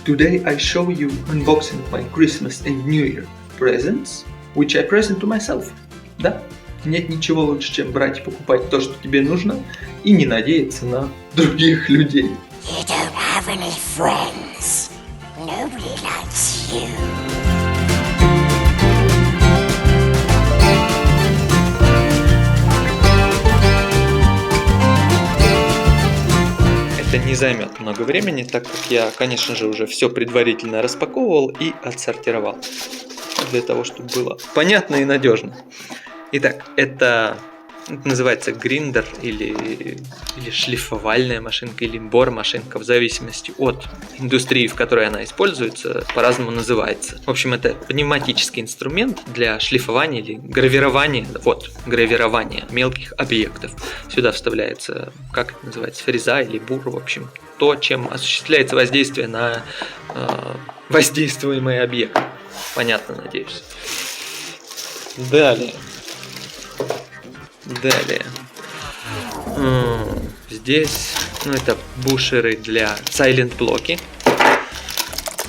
Today I show you unboxing my Christmas and New Year presents, which I present to myself. Да? Нет ничего лучше, чем брать и покупать то, что тебе нужно, и не надеяться на других людей. You don't have any friends. Nobody likes you. Это не займет много времени, так как я, конечно же, уже все предварительно распаковывал и отсортировал, для того, чтобы было понятно и надежно. Итак, это называется гриндер или шлифовальная машинка, или бор-машинка, в зависимости от индустрии, в которой она используется, по-разному называется. В общем, это пневматический инструмент для шлифования или гравирования, гравирования мелких объектов. Сюда вставляется, как это называется, фреза или бур, в общем, то, чем осуществляется воздействие на воздействуемый объект. Понятно, надеюсь. Далее. Здесь, это бушеры для Silent блоки,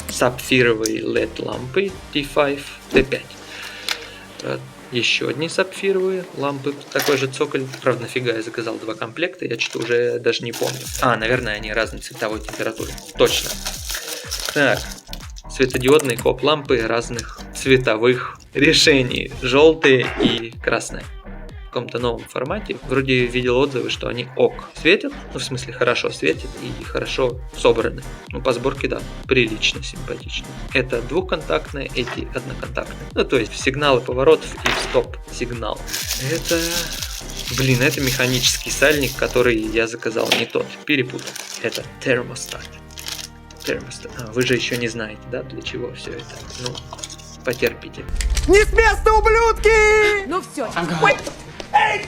сапфировые LED лампы T5, T5. Еще одни сапфировые лампы, такой же цоколь. Правда, нафига я заказал 2 комплекта, я что-то уже даже не помню. Наверное, они разной цветовой температуры. Точно. Так, светодиодные коп-лампы разных цветовых решений. Желтые и красные. В каком-то новом формате. Вроде видел отзывы, что они светят, в смысле хорошо светят и хорошо собраны. По сборке, да, прилично, симпатично. Это двухконтактные, эти одноконтактные. То есть сигналы поворотов и стоп-сигнал. Это механический сальник, который я заказал не тот, перепутал. Это термостат. Вы же еще не знаете, да, для чего все это? Потерпите. Не с места, ублюдки! Ну все. Ой. Эй,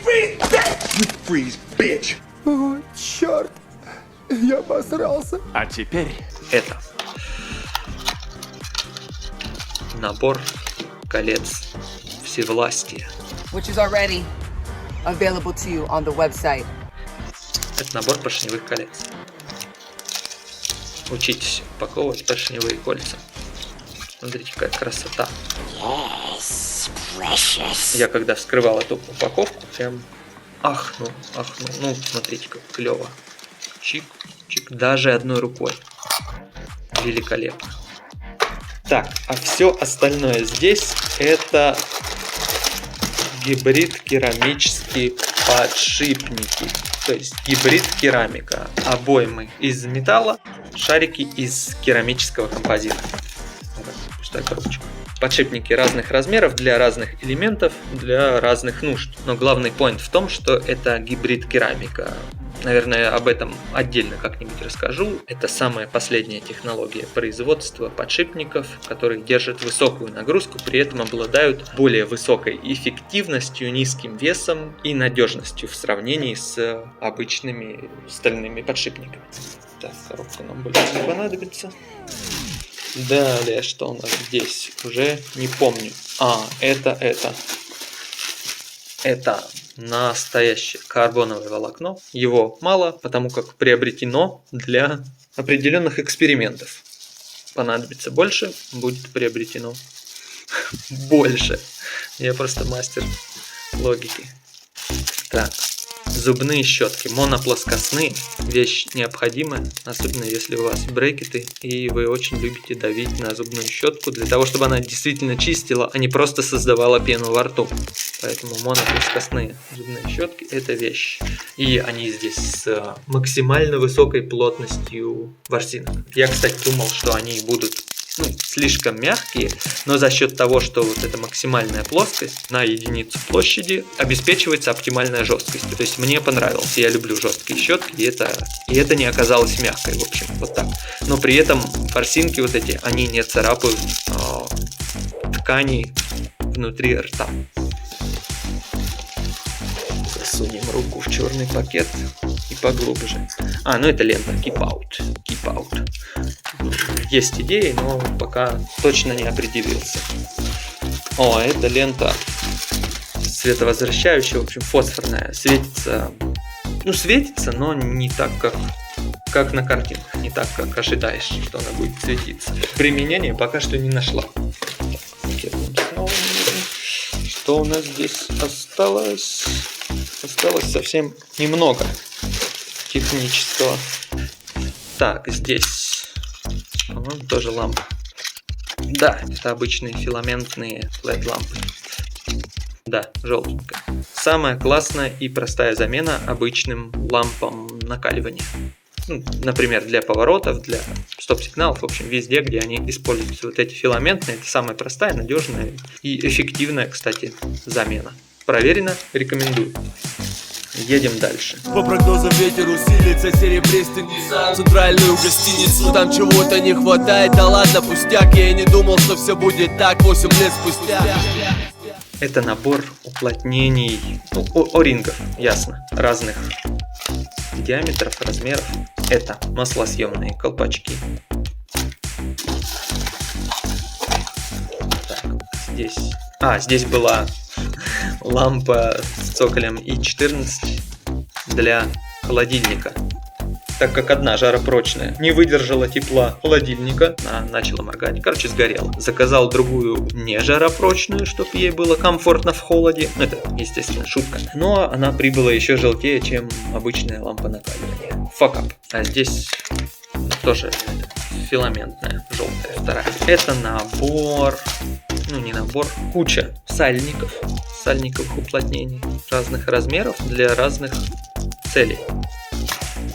freeze, bitch! О, черт! Я обосрался. А теперь... Это набор колец всевластия. Which is already available to you on the website. Это набор поршневых колец. Учитесь упаковывать поршневые кольца. Смотрите, какая красота. Yes, precious. Я когда вскрывал эту упаковку, прям ахнул. Смотрите, как клево. Чик, даже одной рукой. Великолепно. Так, а все остальное здесь это гибрид керамические подшипники. То есть гибрид керамика. Обоймы из металла, шарики из керамического композита. Пустая коробочка. Подшипники разных размеров для разных элементов, для разных нужд. Но главный поинт в том, что это гибрид керамика. Наверное, об этом отдельно как-нибудь расскажу. Это самая последняя технология производства подшипников, которые держат высокую нагрузку, при этом обладают более высокой эффективностью, низким весом и надежностью в сравнении с обычными стальными подшипниками. Так, коробка нам больше не понадобится. Далее, что у нас здесь? Уже не помню. Это настоящее карбоновое волокно. Его мало, потому как приобретено для определенных экспериментов. Понадобится больше, будет приобретено больше. Я просто мастер логики. Так, зубные щетки, моноплоскостные, вещь необходимая, особенно если у вас брекеты и вы очень любите давить на зубную щетку для того, чтобы она действительно чистила, а не просто создавала пену во рту. Поэтому моноплоскостные зубные щетки – это вещь. И они здесь с максимально высокой плотностью ворсинок. Я, кстати, думал, что они будут слишком мягкие, но за счет того, что вот эта максимальная плоскость на единицу площади обеспечивается оптимальная жесткость. То есть мне понравилось, я люблю жесткие щетки, и это не оказалось мягкой, в общем, вот так. Но при этом ворсинки вот эти, они не царапают ткани внутри рта. Засунем руку в черный пакет и поглубже. Это лента Keep Out. Есть идеи, но пока точно не определился. Это лента световозвращающая, в общем, фосфорная. Светится, но не так, как как на картинках, не так, как ожидаешь, что она будет светиться. Применения пока что не нашла. Что у нас здесь осталось? Осталось совсем немного технического. Так, здесь, по-моему, тоже лампа. Да, это обычные филаментные LED-лампы. Да, желтенькая. Самая классная и простая замена обычным лампам накаливания. Ну, например, для поворотов, для стоп-сигналов, в общем, везде, где они используются. Вот эти филаментные, это самая простая, надежная и эффективная, кстати, замена. Проверено, рекомендую. Едем дальше. По прогнозам ветер усилится, серебристый Nissan, центральную гостиницу. Там чего-то не хватает, да ладно, пустяк. Я и не думал, что все будет так 8 лет спустя. Это набор уплотнений, ну, о-рингов, ясно, разных диаметров, размеров. Это маслосъемные колпачки. Так, здесь была лампа с цоколем И14 для холодильника. Так как одна жаропрочная не выдержала тепла холодильника, она начала моргать, короче, сгорела. Заказал другую не жаропрочную, чтобы ей было комфортно в холоде. Это, естественно, шутка. Но она прибыла еще желтее, чем обычная лампа накаливания. Факап. А здесь тоже филаментная, желтая вторая. Это набор, ну не набор, куча сальниковых уплотнений разных размеров для разных целей.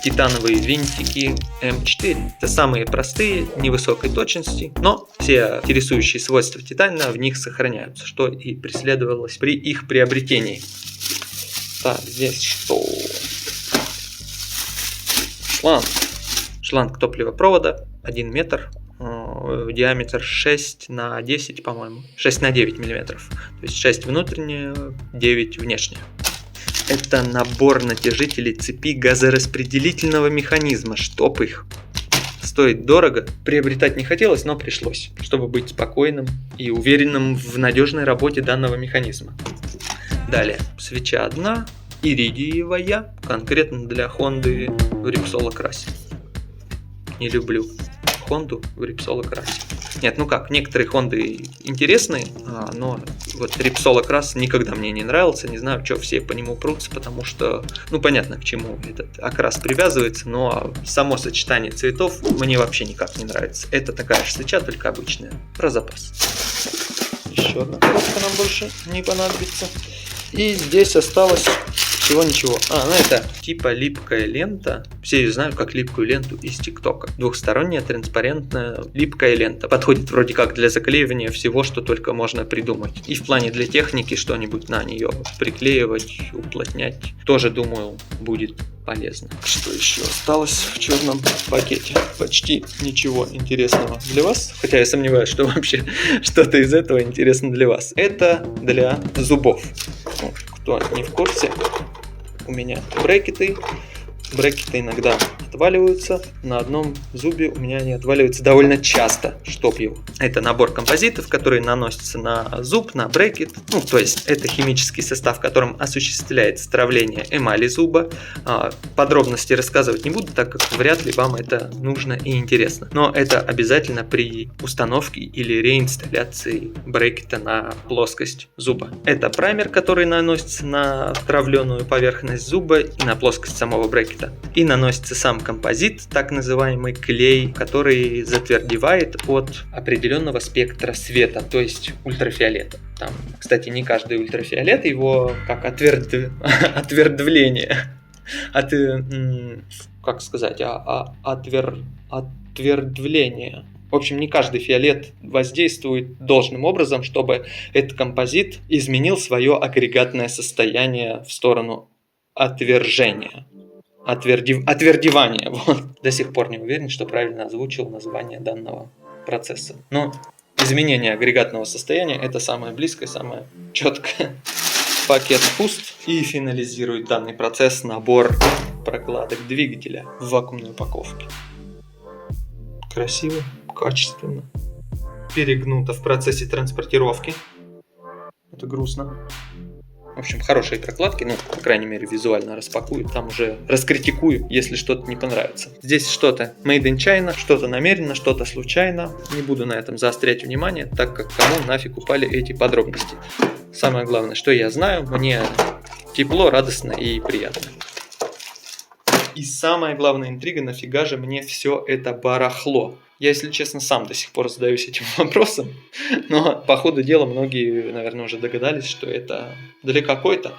Титановые винтики М4. Это самые простые, невысокой точности, но все интересующие свойства титана в них сохраняются, что и преследовалось при их приобретении. Так, здесь что? Шланг топливопровода 1 метр, диаметр 6 на 10, по-моему, 6 на 9 миллиметров, то есть 6 внутреннее, 9 внешнее. Это набор натяжителей цепи газораспределительного механизма, чтоб их. Стоит дорого, приобретать не хотелось, но пришлось, чтобы быть спокойным и уверенным в надежной работе данного механизма. Далее, свеча одна, иридиевая, конкретно для Honda в Repsol окрасе. Не люблю Honda в Repsol окрасе. Нет, ну как, некоторые Honda интересные, но вот Repsol окрас никогда мне не нравился, не знаю, что все по нему прутся, потому что, ну понятно, к чему этот окрас привязывается, но само сочетание цветов мне вообще никак не нравится. Это такая же свеча, только обычная, про запас. Еще одна коробка нам больше не понадобится. И здесь осталось всего-ничего. Ну это типа липкая лента. Все ее знают как липкую ленту из ТикТока. Двухсторонняя транспарентная липкая лента. Подходит вроде как для заклеивания всего, что только можно придумать. И в плане для техники что-нибудь на нее приклеивать, уплотнять. Тоже, думаю, будет полезно. Что еще осталось в черном пакете? Почти ничего интересного для вас. Хотя я сомневаюсь, что вообще что-то из этого интересно для вас. Это для зубов. Ну, кто не в курсе, у меня брекеты. Брекеты иногда отваливаются. На одном зубе у меня они отваливаются довольно часто, чтоб его. Это набор композитов, которые наносятся на зуб, на брекет. Ну, то есть это химический состав, которым осуществляется травление эмали зуба. Подробности рассказывать не буду, так как вряд ли вам это нужно и интересно. Но это обязательно при установке или реинсталляции брекета на плоскость зуба. Это праймер, который наносится на травленную поверхность зуба и на плоскость самого брекета. И наносится сам композит, так называемый клей, который затвердевает от определенного спектра света, то есть ультрафиолета. Там, кстати, не каждый ультрафиолет, его как отвердвление. Как сказать? Отвердвление. В общем, не каждый фиолет воздействует должным образом, чтобы этот композит изменил свое агрегатное состояние в сторону отвержения. Отвердевание. Вот. До сих пор не уверен, что правильно озвучил название данного процесса. Но изменение агрегатного состояния — это самое близкое, самое четкое. Пакет пуст и финализирует данный процесс набор прокладок двигателя в вакуумной упаковке. Красиво, качественно. Перегнуто в процессе транспортировки. Это грустно. В общем, хорошие прокладки, ну, по крайней мере, визуально распакую, там уже раскритикую, если что-то не понравится. Здесь что-то made in China, что-то намеренно, что-то случайно. Не буду на этом заострять внимание, так как кому нафиг упали эти подробности. Самое главное, что я знаю, мне тепло, радостно и приятно. И самая главная интрига, нафига же мне все это барахло? Я, если честно, сам до сих пор задаюсь этим вопросом, но по ходу дела многие, наверное, уже догадались, что это для какой-то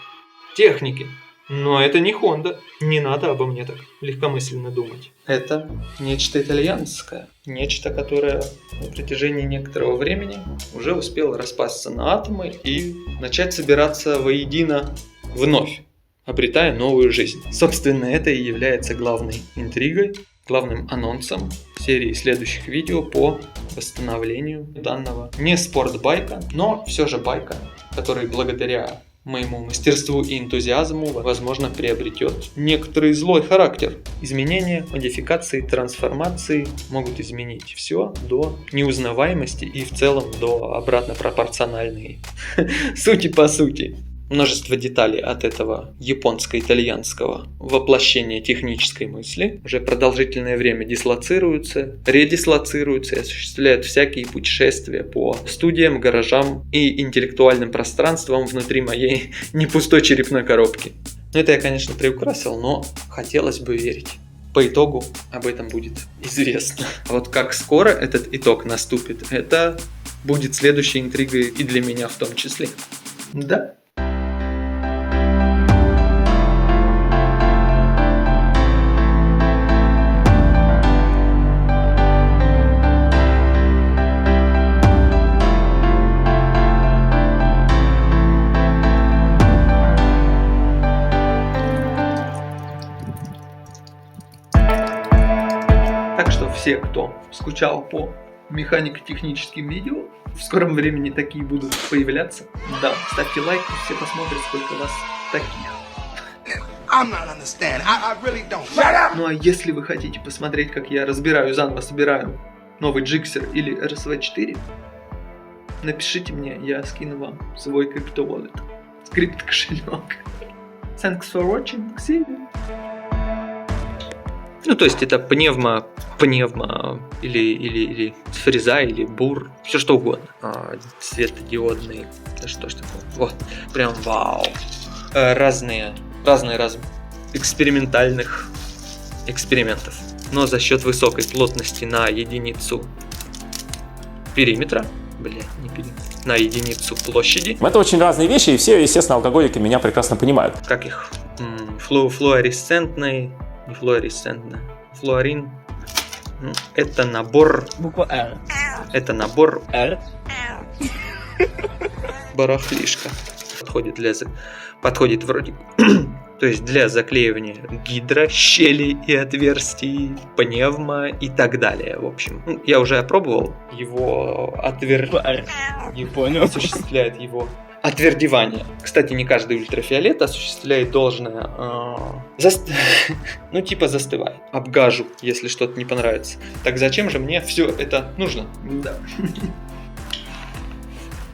техники. Но это не Honda, не надо обо мне так легкомысленно думать. Это нечто итальянское, нечто, которое на протяжении некоторого времени уже успело распасться на атомы и начать собираться воедино вновь, обретая новую жизнь. Собственно, это и является главной интригой, главным анонсом серии следующих видео по восстановлению данного не спортбайка, но все же байка, который благодаря моему мастерству и энтузиазму, возможно, приобретет некоторый злой характер. Изменения, модификации, трансформации могут изменить все до неузнаваемости и в целом до обратно пропорциональной сути по сути. Множество деталей от этого японско-итальянского воплощения технической мысли уже продолжительное время дислоцируются, редислоцируются и осуществляют всякие путешествия по студиям, гаражам и интеллектуальным пространствам внутри моей не пустой черепной коробки. Это я, конечно, приукрасил, но хотелось бы верить. По итогу об этом будет известно. А вот как скоро этот итог наступит, это будет следующей интригой и для меня в том числе. Да. Так что все, кто скучал по механико-техническим видео, в скором времени такие будут появляться. Да, ставьте лайк, все посмотрят, сколько вас таких. Ну а если вы хотите посмотреть, как я разбираю, заново собираю новый Gixxer или RSV4, напишите мне, я скину вам свой криптовалет, скрипт-кошелек. Thanks for watching, see you. Ну, то есть это пневмо или фреза, или бур, все что угодно. Светодиодный, да что ж такое, вот, прям вау. Разные экспериментальных экспериментов. Но за счет высокой плотности на единицу периметра, на единицу площади. Это очень разные вещи, и все, естественно, алкоголики меня прекрасно понимают. Как их? Флуоресцентный, не флуоресцентный, флуорин. Ну, это набор... Буква R. Это набор... R. Барахлишка. Подходит вроде... То есть для заклеивания гидро, щелей и отверстий, пневмо и так далее. В общем, я уже опробовал его Понял. осуществляет его отвердевание. Кстати, не каждый ультрафиолет осуществляет должное... застывает. Обгажу, если что-то не понравится. Так зачем же мне все это нужно? Да.